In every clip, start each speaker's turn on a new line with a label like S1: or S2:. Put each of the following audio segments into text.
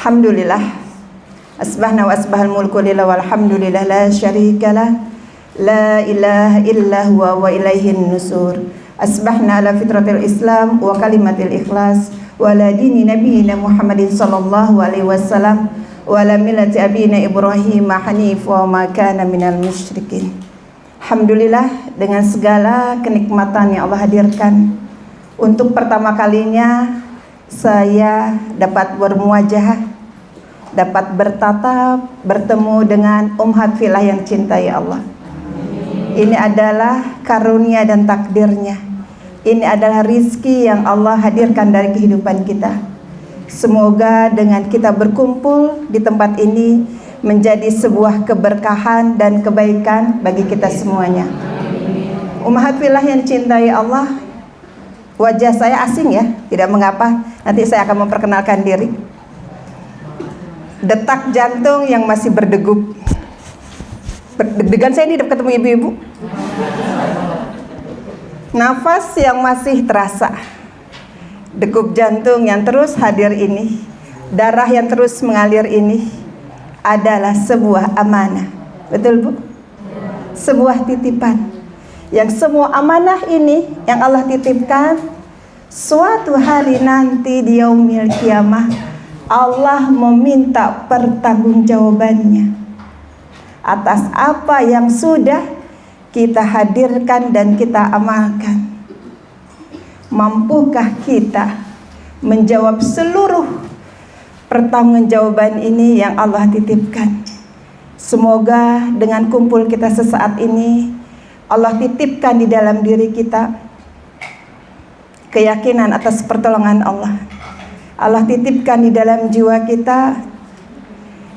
S1: Alhamdulillah. Asbahna wa asbahal mulku lillah walhamdulillah la syarikalah. La ilaha illa huwa wa ilaihin nusur. Asbahna ala fitratil Islam wa kalimatil ikhlas wa la dini nabiyina Muhammadin sallallahu alaihi wasallam wa la millati abina Ibrahim hanif wa ma kana minal musyrikin. Alhamdulillah, dengan segala kenikmatan yang Allah hadirkan, untuk pertama kalinya saya dapat bermuajahah, dapat bertatap, bertemu dengan Ummahat Fillah yang cintai Allah. Ini adalah karunia dan takdirnya. Ini adalah rizki yang Allah hadirkan dari kehidupan kita. Semoga dengan kita berkumpul di tempat ini menjadi sebuah keberkahan dan kebaikan bagi kita semuanya. Ummahat Fillah yang cintai Allah, wajah saya asing ya, tidak mengapa. Nanti saya akan memperkenalkan diri. Detak jantung yang masih berdegup. Deg-degan saya ini ketemu ibu-ibu. Nafas yang masih terasa. Degup jantung yang terus hadir ini, darah yang terus mengalir ini adalah sebuah amanah. Betul Bu? Sebuah titipan. Yang semua amanah ini yang Allah titipkan, suatu hari nanti di yaumil kiamah Allah meminta pertanggungjawabannya atas apa yang sudah kita hadirkan dan kita amalkan. Mampukah kita menjawab seluruh pertanggungjawaban ini yang Allah titipkan? Semoga dengan kumpul kita sesaat ini, Allah titipkan di dalam diri kita keyakinan atas pertolongan Allah. Allah titipkan di dalam jiwa kita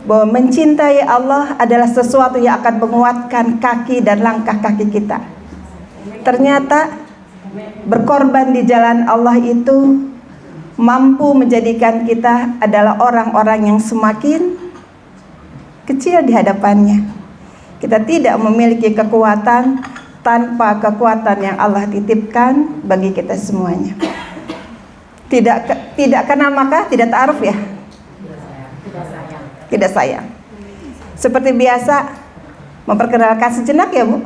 S1: bahwa mencintai Allah adalah sesuatu yang akan menguatkan kaki dan langkah kaki kita. Ternyata berkorban di jalan Allah itu mampu menjadikan kita adalah orang-orang yang semakin kecil di hadapannya. Kita tidak memiliki kekuatan tanpa kekuatan yang Allah titipkan bagi kita semuanya. Tidak kenal maka tidak ta'aruf ya. Tidak sayang. Seperti biasa memperkenalkan sejenak ya Bu.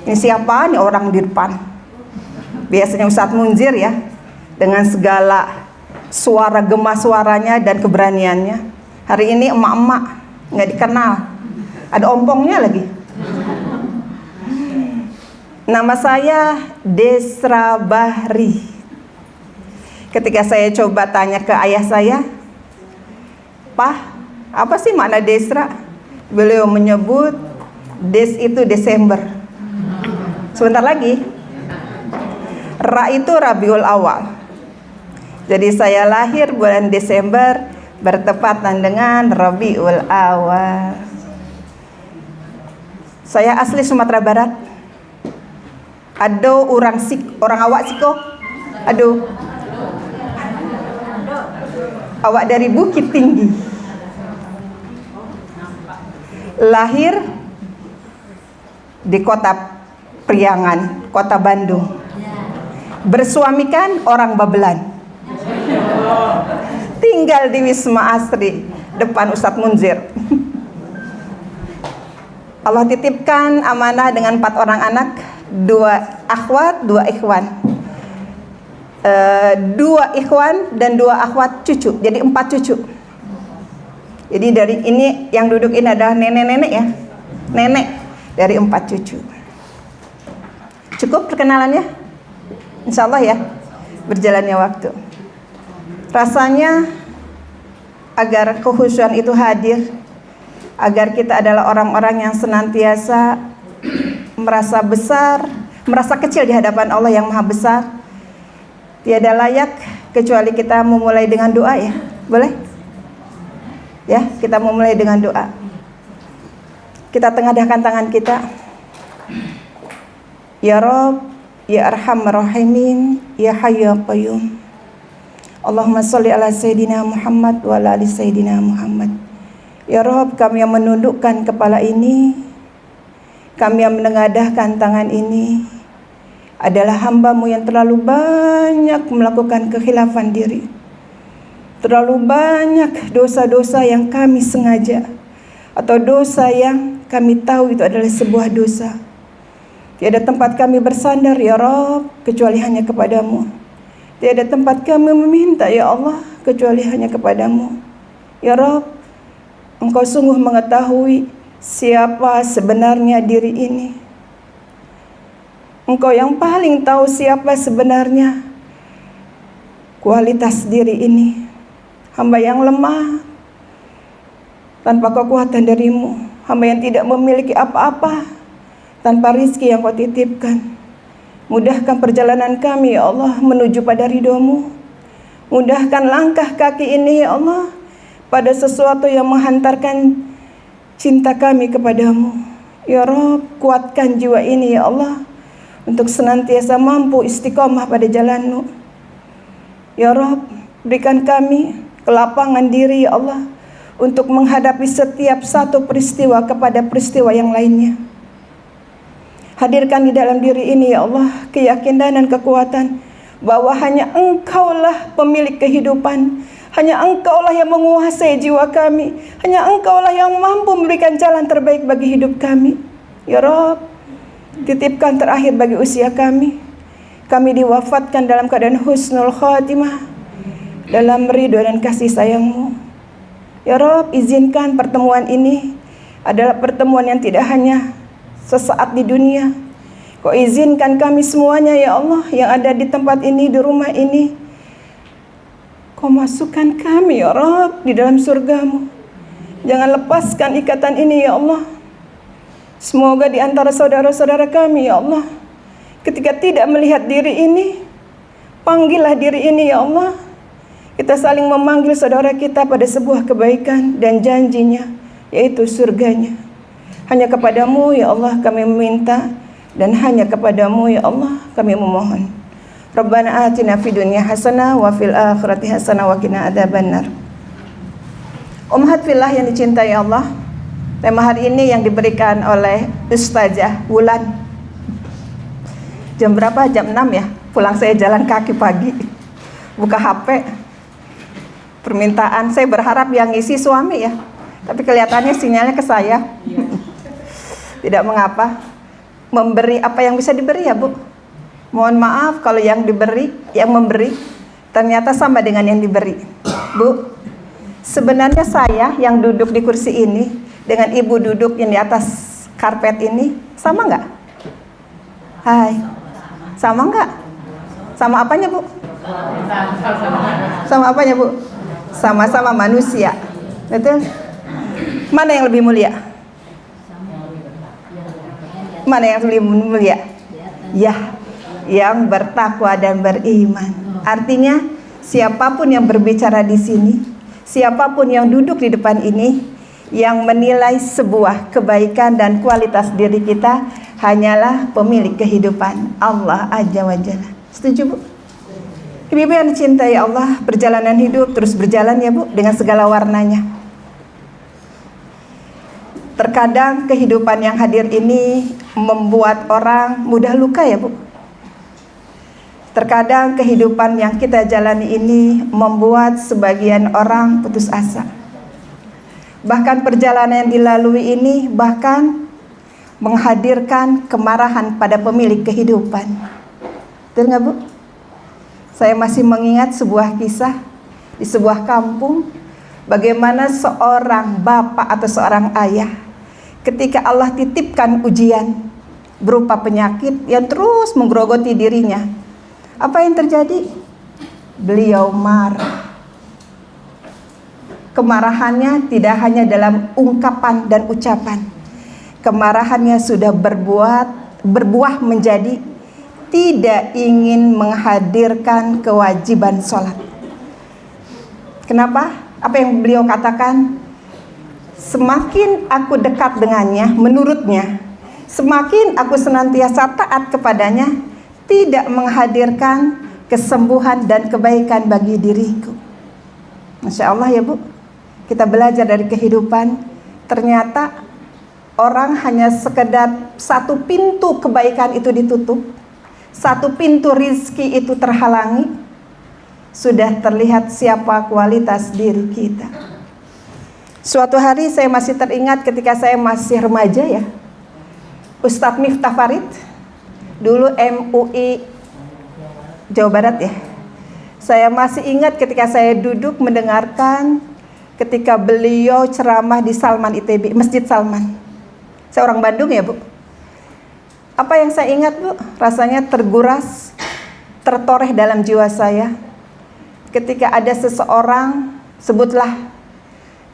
S1: Ini siapa nih orang di depan? Biasanya Ustadz Munzir ya, dengan segala suara gema suaranya dan keberaniannya. Hari ini emak-emak nggak dikenal, ada ompongnya lagi. Nama saya Desra Bahri. Ketika saya coba tanya ke ayah saya, "Pak, apa sih makna Desra?" Beliau menyebut Des itu Desember. Sebentar lagi Ra itu Rabiul Awal. Jadi saya lahir bulan Desember bertepatan dengan Rabiul Awal. Saya asli Sumatera Barat. Aduh orang awak siko. Aduh. Awak dari Bukit Tinggi. Lahir di kota Priangan, kota Bandung. Bersuamikan orang Babelan. Tinggal di Wisma Asri depan Ustadz Munzir. Allah titipkan amanah dengan 4 orang anak, 2 akhwat, 2 ikhwan. 2 ikhwan dan 2 akhwat cucu, jadi 4 cucu. Jadi dari ini yang duduk ini adalah nenek-nenek ya, nenek dari 4 cucu. Cukup perkenalannya? Insya Allah ya, berjalannya waktu. Rasanya agar kehusuan itu hadir, agar kita adalah orang-orang yang senantiasa merasa besar, merasa kecil di hadapan Allah yang Maha Besar. Tiada layak kecuali kita memulai dengan doa ya. Boleh? Ya, kita memulai dengan doa. Kita tengadahkan tangan kita. Ya Rabb, Ya Arhamar Rahimin, Ya Hayyu Ya Qayyum. Allahumma sholli ala Sayyidina Muhammad wa ala ali Sayyidina Muhammad. Ya Rabb, kami yang menundukkan kepala ini, kami yang menengadahkan tangan ini adalah hamba-Mu yang terlalu banyak melakukan kekhilafan diri. Terlalu banyak dosa-dosa yang kami sengaja atau dosa yang kami tahu itu adalah sebuah dosa. Tiada tempat kami bersandar ya Rabb kecuali hanya kepadamu. Tiada tempat kami meminta ya Allah kecuali hanya kepadamu. Ya Rabb, Engkau sungguh mengetahui siapa sebenarnya diri ini. Engkau yang paling tahu siapa sebenarnya kualitas diri ini. Hamba yang lemah, tanpa kekuatan darimu. Hamba yang tidak memiliki apa-apa, tanpa rizki yang Kau titipkan. Mudahkan perjalanan kami ya Allah menuju pada ridho-Mu. Mudahkan langkah kaki ini ya Allah pada sesuatu yang menghantarkan cinta kami kepadamu. Ya Rabb, kuatkan jiwa ini ya Allah untuk senantiasa mampu istiqomah pada jalan-Mu. Ya Rabb, berikan kami kelapangan diri ya Allah untuk menghadapi setiap satu peristiwa kepada peristiwa yang lainnya. Hadirkan di dalam diri ini ya Allah keyakinan dan kekuatan bahwa hanya Engkaulah pemilik kehidupan, hanya Engkaulah yang menguasai jiwa kami, hanya Engkaulah yang mampu memberikan jalan terbaik bagi hidup kami. Ya Rabb, titipkan terakhir bagi usia kami. Kami diwafatkan dalam keadaan husnul khatimah, dalam ridho dan kasih sayang-Mu. Ya Rabb, izinkan pertemuan ini adalah pertemuan yang tidak hanya sesaat di dunia. Kau izinkan kami semuanya ya Allah yang ada di tempat ini, di rumah ini, Kau masukkan kami ya Rabb di dalam surga-Mu. Jangan lepaskan ikatan ini ya Allah. Semoga di antara saudara-saudara kami ya Allah, ketika tidak melihat diri ini, panggillah diri ini ya Allah. Kita saling memanggil saudara kita pada sebuah kebaikan dan janjinya, yaitu surganya. Hanya kepadamu ya Allah kami meminta, dan hanya kepadamu ya Allah kami memohon. Rabbana atina fid dunya hasanah wa fil akhirati hasanah wa qina adzabannar. Ummahat fillah yang dicintai Allah, tema hari ini yang diberikan oleh Ustazah Wulan. Jam berapa? Jam 6 ya. Pulang saya jalan kaki pagi, buka HP. Permintaan saya berharap yang ngisi suami ya, tapi kelihatannya sinyalnya ke saya. Tidak mengapa, memberi apa yang bisa diberi ya Bu. Mohon maaf kalau yang diberi, yang memberi ternyata sama dengan yang diberi. Bu, sebenarnya saya yang duduk di kursi ini dengan ibu duduk yang di atas karpet ini sama nggak? Hai, sama nggak? Sama apanya Bu? Sama apanya Bu? Sama-sama manusia, betul? Mana yang lebih mulia? Mana yang lebih mulia? Ya, yang bertakwa dan beriman. Artinya, siapapun yang berbicara di sini, siapapun yang duduk di depan ini, yang menilai sebuah kebaikan dan kualitas diri kita hanyalah pemilik kehidupan, Allah Azza wa Jalla. Setuju Bu? Ibu-ibu yang dicintai Allah, perjalanan hidup terus berjalan ya Bu, dengan segala warnanya. Terkadang kehidupan yang hadir ini membuat orang mudah luka ya Bu. Terkadang kehidupan yang kita jalani ini membuat sebagian orang putus asa. Bahkan perjalanan yang dilalui ini bahkan menghadirkan kemarahan pada pemilik kehidupan. Betul nggak Bu? Saya masih mengingat sebuah kisah di sebuah kampung, bagaimana seorang bapak atau seorang ayah ketika Allah titipkan ujian berupa penyakit yang terus menggerogoti dirinya. Apa yang terjadi? Beliau marah. Kemarahannya tidak hanya dalam ungkapan dan ucapan. Kemarahannya sudah berbuah menjadi tidak ingin menghadirkan kewajiban sholat. Kenapa? Apa yang beliau katakan? Semakin aku dekat dengannya, menurutnya, semakin aku senantiasa taat kepadanya, tidak menghadirkan kesembuhan dan kebaikan bagi diriku. Masya Allah ya Bu, kita belajar dari kehidupan. Ternyata orang hanya sekedar satu pintu kebaikan itu ditutup, satu pintu rizki itu terhalangi, sudah terlihat siapa kualitas diri kita. Suatu hari saya masih teringat ketika saya masih remaja ya, Ustadz Miftah Farid, dulu MUI Jawa Barat ya. Saya masih ingat ketika saya duduk mendengarkan ketika beliau ceramah di Salman ITB, Masjid Salman. Saya orang Bandung ya Bu. Apa yang saya ingat Bu, rasanya terguras, tertoreh dalam jiwa saya. Ketika ada seseorang, sebutlah,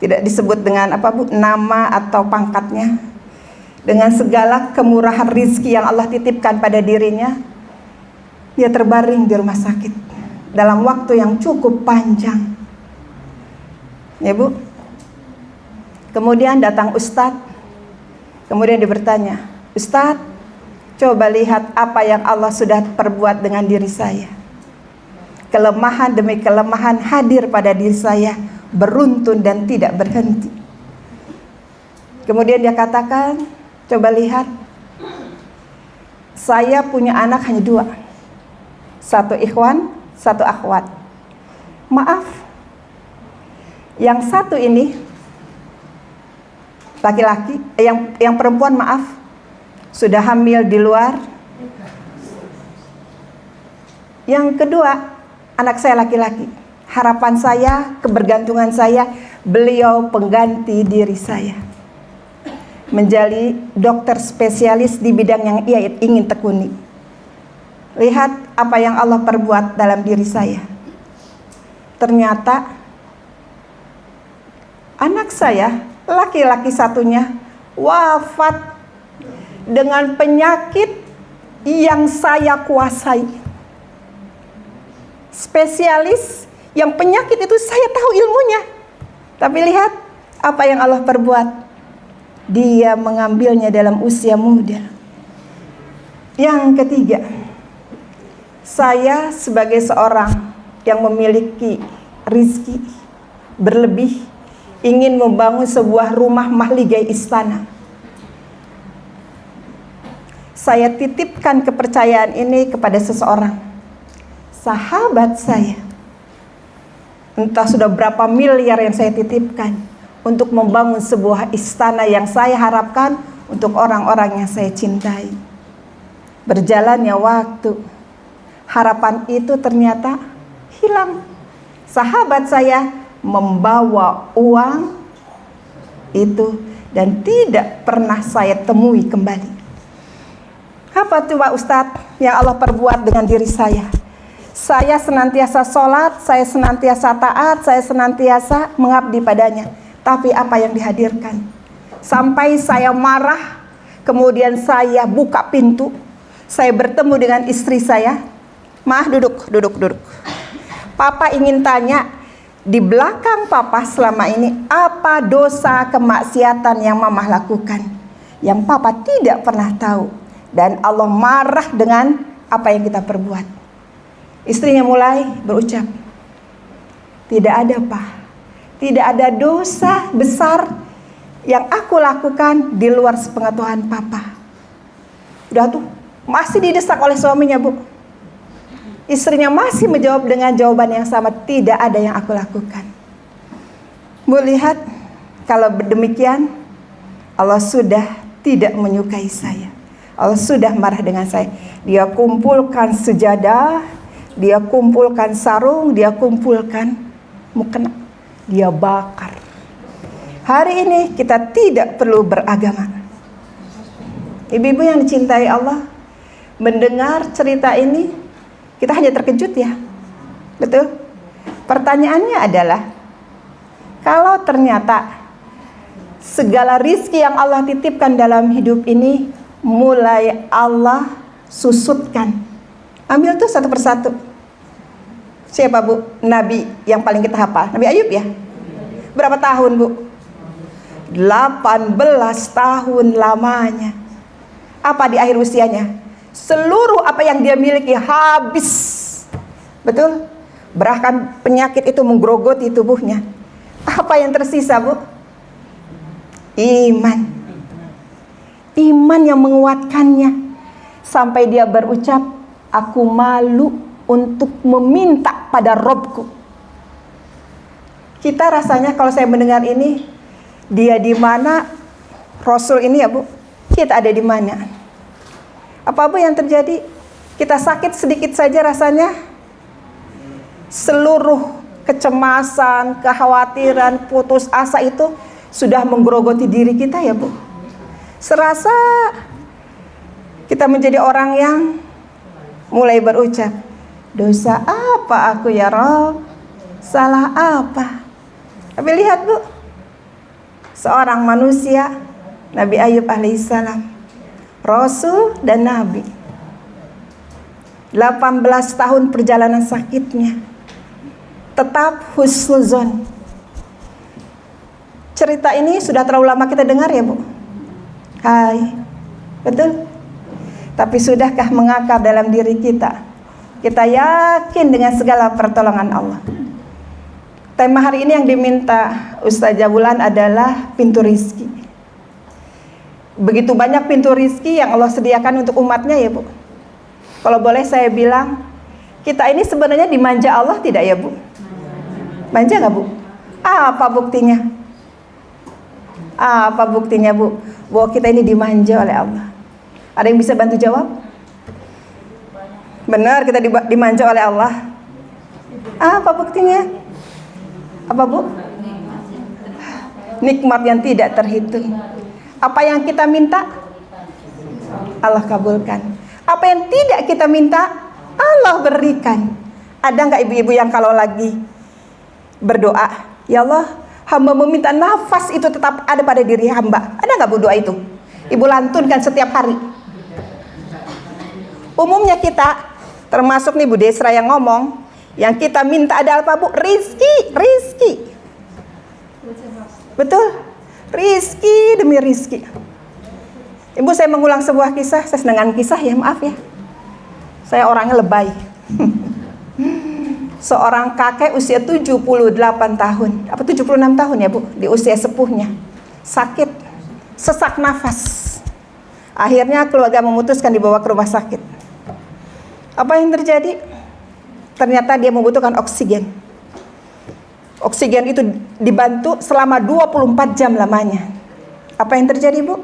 S1: tidak disebut dengan apa Bu, nama atau pangkatnya, dengan segala kemurahan rizki yang Allah titipkan pada dirinya, dia terbaring di rumah sakit dalam waktu yang cukup panjang. Ya Bu. Kemudian datang Ustadz. Kemudian dia bertanya, Ustadz, coba lihat apa yang Allah sudah perbuat dengan diri saya. Kelemahan demi kelemahan hadir pada diri saya, beruntun dan tidak berhenti. Kemudian dia katakan, coba lihat, saya punya anak hanya 2. 1 ikhwan, 1 akhwat. Maaf, yang 1 ini laki-laki, yang perempuan maaf, sudah hamil di luar. Yang kedua, anak saya laki-laki. Harapan saya, kebergantungan saya, beliau pengganti diri saya, menjadi dokter spesialis di bidang yang ia ingin tekuni. Lihat apa yang Allah perbuat dalam diri saya. Ternyata anak saya, laki-laki satunya, wafat dengan penyakit yang saya kuasai. Spesialis yang penyakit itu saya tahu ilmunya. Tapi lihat apa yang Allah perbuat. Dia mengambilnya dalam usia muda. Yang ketiga, saya sebagai seorang yang memiliki rizki berlebih, ingin membangun sebuah rumah mahligai istana. Saya titipkan kepercayaan ini kepada seseorang, sahabat saya. Entah sudah berapa miliar yang saya titipkan untuk membangun sebuah istana yang saya harapkan untuk orang-orang yang saya cintai. Berjalannya waktu, harapan itu ternyata hilang. Sahabat saya membawa uang itu dan tidak pernah saya temui kembali. Apa tuh Pak Ustadz yang Allah perbuat dengan diri saya? Saya senantiasa sholat, saya senantiasa taat, saya senantiasa mengabdi padanya. Tapi apa yang dihadirkan? Sampai saya marah, kemudian saya buka pintu, saya bertemu dengan istri saya. Ma, duduk. Papa ingin tanya, di belakang Papa selama ini apa dosa kemaksiatan yang Mama lakukan yang Papa tidak pernah tahu, dan Allah marah dengan apa yang kita perbuat. Istrinya mulai berucap, tidak ada Pak, tidak ada dosa besar yang aku lakukan di luar sepengetahuan Papa. Udah tuh, masih didesak oleh suaminya Bu. Istrinya masih menjawab dengan jawaban yang sama, tidak ada yang aku lakukan. Bu lihat, kalau demikian Allah sudah tidak menyukai saya. Allah sudah marah dengan saya. Dia kumpulkan sejadah, dia kumpulkan sarung, dia kumpulkan mukena, dia bakar. Hari ini kita tidak perlu beragama. Ibu-ibu yang dicintai Allah, mendengar cerita ini, kita hanya terkejut ya. Betul? Pertanyaannya adalah, kalau ternyata segala rizki yang Allah titipkan dalam hidup ini mulai Allah susutkan. Ambil tuh satu persatu. Siapa Bu? Nabi yang paling kita hafal, Nabi Ayub ya. Berapa tahun Bu? 18 tahun lamanya. Apa di akhir usianya? Seluruh apa yang dia miliki habis. Betul? Bahkan penyakit itu menggerogoti tubuhnya. Apa yang tersisa Bu? Iman. Iman yang menguatkannya. Sampai dia berucap, aku malu untuk meminta pada Robku. Kita rasanya kalau saya mendengar ini, dia di mana, Rasul ini ya Bu, kita ada di mana? Apa Bu yang terjadi? Kita sakit sedikit saja rasanya seluruh kecemasan, kekhawatiran, putus asa itu sudah menggerogoti diri kita ya Bu. Serasa kita menjadi orang yang mulai berucap, dosa apa aku ya Rob? Salah apa? Tapi lihat Bu, seorang manusia, Nabi Ayub alaihissalam, Rasul dan Nabi, 18 tahun perjalanan sakitnya, tetap husnuzon. Cerita ini sudah terlalu lama kita dengar ya Bu? Hai, betul? Tapi sudahkah mengakar dalam diri kita? Kita yakin dengan segala pertolongan Allah. Tema hari ini yang diminta Ustazah Wulan adalah pintu rizki. Begitu banyak pintu rizki yang Allah sediakan untuk umatnya ya Bu. Kalau boleh saya bilang, kita ini sebenarnya dimanja Allah tidak ya Bu? Manja nggak Bu? Apa buktinya? Apa buktinya Bu? Bahwa kita ini dimanja oleh Allah. Ada yang bisa bantu jawab? Benar kita dimanja oleh Allah. Apa buktinya? Apa Bu? Nikmat yang tidak terhitung. Apa yang kita minta, Allah kabulkan. Apa yang tidak kita minta, Allah berikan. Ada nggak ibu-ibu yang kalau lagi berdoa, ya Allah, hamba meminta nafas itu tetap ada pada diri hamba. Ada nggak Bu doa itu? Ibu lantunkan setiap hari. Umumnya kita, termasuk nih Bu Desra yang ngomong, yang kita minta adalah apa Bu? Rizki, rizki. Betul? Rizki demi rizki. Ibu, saya mengulang sebuah kisah. Saya senang kisah ya, maaf ya. Saya orangnya lebay. Seorang kakek usia 78 tahun, apa 76 tahun ya Bu, di usia sepuhnya, sakit, sesak nafas. Akhirnya keluarga memutuskan dibawa ke rumah sakit. Apa yang terjadi? Ternyata dia membutuhkan oksigen. Oksigen itu dibantu selama 24 jam lamanya. Apa yang terjadi Bu?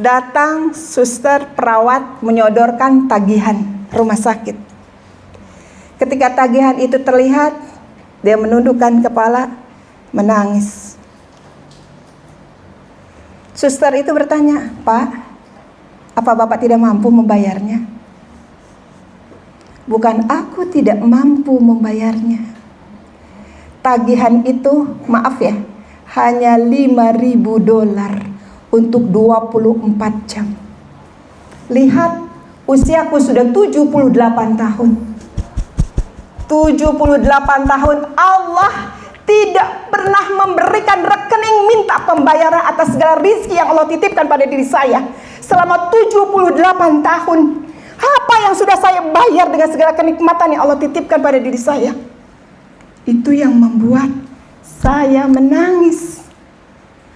S1: Datang suster perawat menyodorkan tagihan rumah sakit. Ketika tagihan itu terlihat, dia menundukkan kepala, menangis. Suster itu bertanya, Pak, apa Bapak tidak mampu membayarnya? Bukan aku tidak mampu membayarnya. Tagihan itu, maaf ya, hanya $5.000 untuk 24 jam. Lihat, usiaku sudah 78 tahun. 78 tahun Allah tidak pernah memberikan rekening minta pembayaran atas segala rizki yang Allah titipkan pada diri saya. Selama 78 tahun, apa yang sudah saya bayar dengan segala kenikmatan yang Allah titipkan pada diri saya? Itu yang membuat saya menangis.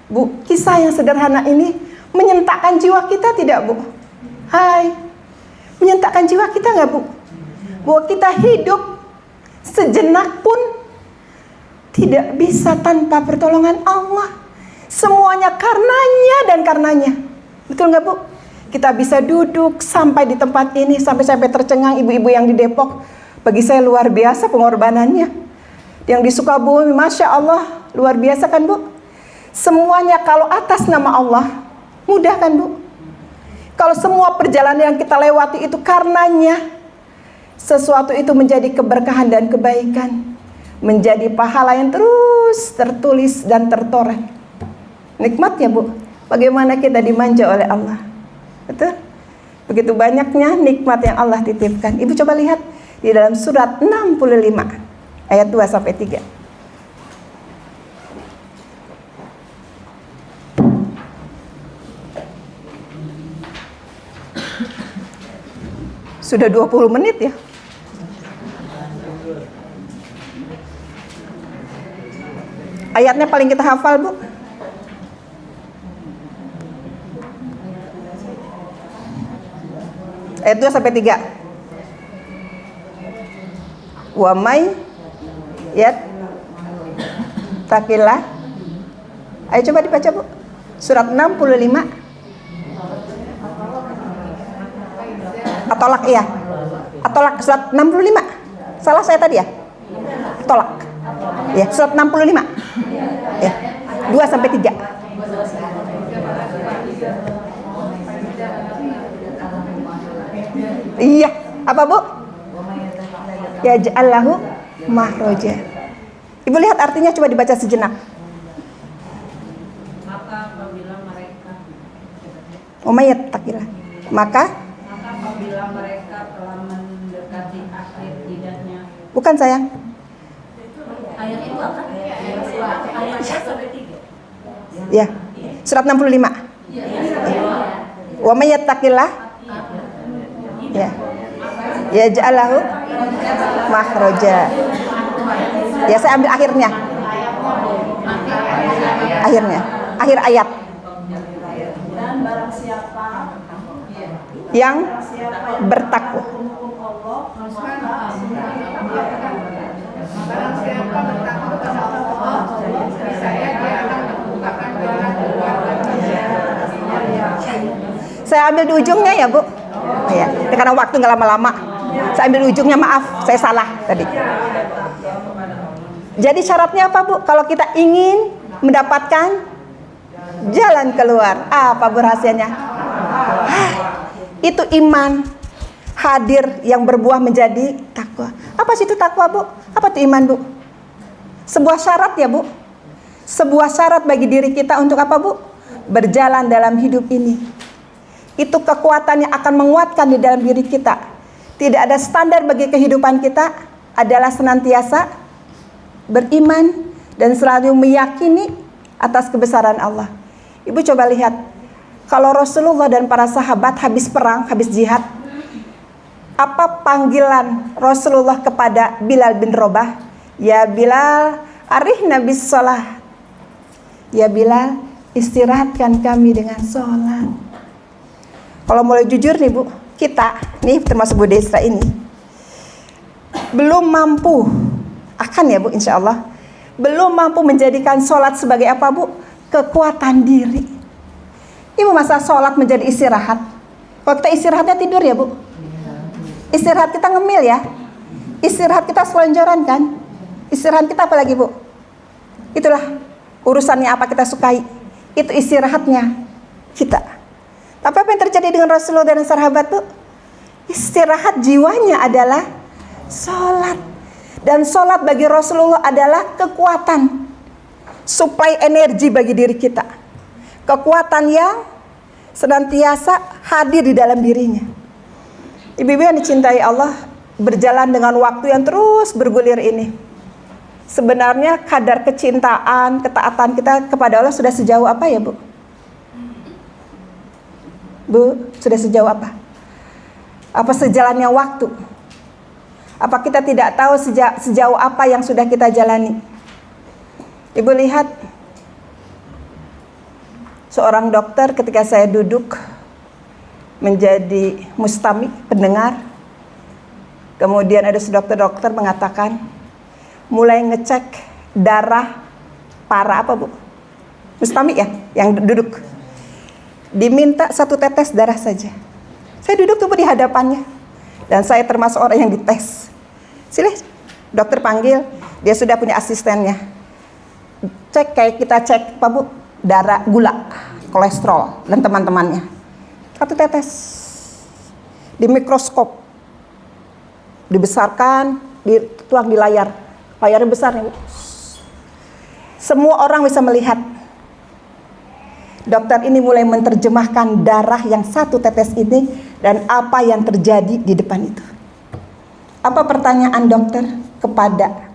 S1: Bu, kisah yang sederhana ini menyentakkan jiwa kita tidak Bu? Hai, menyentakkan jiwa kita nggak Bu? Bahwa kita hidup sejenak pun tidak bisa tanpa pertolongan Allah. Semuanya karenanya dan karenanya. Betul nggak Bu? Kita bisa duduk sampai di tempat ini, sampai tercengang. Ibu-ibu yang di Depok, bagi saya luar biasa pengorbanannya. Yang di Sukabumi, Masya Allah, luar biasa kan Bu? Semuanya kalau atas nama Allah, mudah kan Bu? Kalau semua perjalanan yang kita lewati itu karenanya, sesuatu itu menjadi keberkahan dan kebaikan, menjadi pahala yang terus tertulis dan tertoreh. Nikmat ya Bu? Bagaimana kita dimanja oleh Allah. Betul? Begitu banyaknya nikmat yang Allah titipkan. Ibu coba lihat di dalam surat 65 ayat 2-3. Sudah 20 menit ya. Ayatnya paling kita hafal Bu. Ayat 2-3. Wa may yattaqillah. Ayo coba dibaca, Bu. Surat 65. At-Tolak ya. At-Tolak surat 65. Salah saya tadi ya? At-Tolak. Ya, surat 65. Ya. 2 sampai 3. Iya, apa Bu? Ya ja'allahu mahroja. Ibu lihat artinya, coba dibaca sejenak.
S2: Maka apabila mereka
S1: Umayyattaqillah. Maka
S2: apabila mereka telah mendekati akhir hidupnya.
S1: bukan sayang.
S2: Ayat itu apa? Ayat 1-3.
S1: Ya. Surat 65. Wa may yattaqillah. Ya. Ya ja'alahu makhraja. Ya, saya ambil akhirnya. Akhirnya. Akhir ayat.
S2: Dan barang siapa
S1: Yang bertakwa.
S2: barang siapa bertakwa kepada Allah, niscaya dia akan membukakan jalan keluar dari.
S1: Saya ambil di ujungnya ya, Bu. Ya, karena waktu nggak lama-lama. Saya ambil di ujungnya, maaf, saya salah tadi. Jadi syaratnya apa, Bu? Kalau kita ingin mendapatkan jalan keluar, apa Bu rahasianya? Itu iman hadir yang berbuah menjadi takwa. Apa sih itu takwa, Bu? Apa itu iman, Bu? Sebuah syarat ya, Bu. Sebuah syarat bagi diri kita untuk apa, Bu? Berjalan dalam hidup ini. Itu kekuatan yang akan menguatkan di dalam diri kita. Tidak ada standar bagi kehidupan kita, adalah senantiasa beriman dan selalu meyakini atas kebesaran Allah. Ibu coba lihat, kalau Rasulullah dan para sahabat habis perang, habis jihad, apa panggilan Rasulullah kepada Bilal bin Rabah? Ya Bilal, arihna bis shalah. Ya Bilal, istirahatkan kami dengan sholat. Kalau mulai jujur nih Bu, kita nih termasuk Bu Desra ini belum mampu, akan ya Bu insya Allah, belum mampu menjadikan sholat sebagai apa Bu? Kekuatan diri. Ibu masa sholat menjadi istirahat? Kalau kita istirahatnya tidur ya Bu, istirahat kita ngemil ya, istirahat kita selonjoran kan, istirahat kita apa lagi Bu? Itulah urusannya apa kita sukai, itu istirahatnya kita. Tapi apa yang terjadi dengan Rasulullah dan sahabat Bu? Istirahat jiwanya adalah sholat. Dan sholat bagi Rasulullah adalah kekuatan, suplai energi bagi diri kita. Kekuatan yang senantiasa hadir di dalam dirinya. Ibu-ibu yang dicintai Allah, berjalan dengan waktu yang terus bergulir ini, sebenarnya kadar kecintaan, ketaatan kita kepada Allah sudah sejauh apa ya Bu? Bu, sudah sejauh apa? Apa sejalannya waktu? Apa kita tidak tahu sejauh apa yang sudah kita jalani? Ibu lihat, seorang dokter ketika saya duduk menjadi mustami, pendengar, kemudian ada dokter-dokter mengatakan, mulai ngecek darah para apa Bu? Mustami ya, yang duduk. Diminta 1 tetes darah saja. Saya duduk tuh di hadapannya, dan saya termasuk orang yang dites. Sini, dokter panggil, dia sudah punya asistennya. Cek kayak kita cek apa Bu? Darah, gula, kolesterol, dan teman-temannya. 1 tetes. Di mikroskop. Dibesarkan, dituang di layar. Layarnya besar nih Bu. Semua orang bisa melihat. Dokter ini mulai menerjemahkan darah yang 1 tetes ini dan apa yang terjadi di depan itu. Apa pertanyaan dokter kepada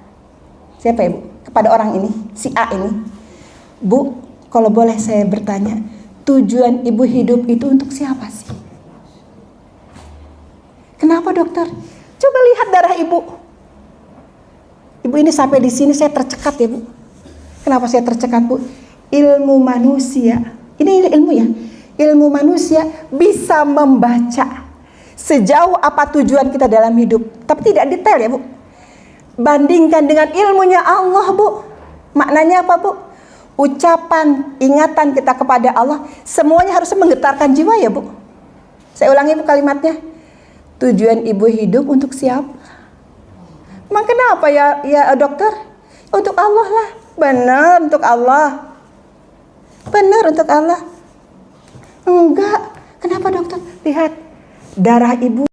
S1: siapa ya Bu? Kepada orang ini, si A ini. Bu, kalau boleh saya bertanya, tujuan ibu hidup itu untuk siapa sih? Kenapa dokter? Coba lihat darah ibu. Ibu ini sampai di sini saya tercekat ya Bu. Kenapa saya tercekat Bu? Ilmu manusia. Ini ilmu ya. Ilmu manusia bisa membaca sejauh apa tujuan kita dalam hidup. Tapi tidak detail ya Bu. bandingkan dengan ilmunya Allah, Bu. Maknanya apa, Bu? Ucapan, ingatan kita kepada Allah, semuanya harus menggetarkan jiwa ya, Bu. Saya ulangi, Bu, kalimatnya. Tujuan ibu hidup untuk siapa? Emang kenapa ya dokter? Untuk Allah lah. Benar, untuk Allah. Benar, untuk Allah. Enggak. Kenapa, dokter? Lihat, darah ibu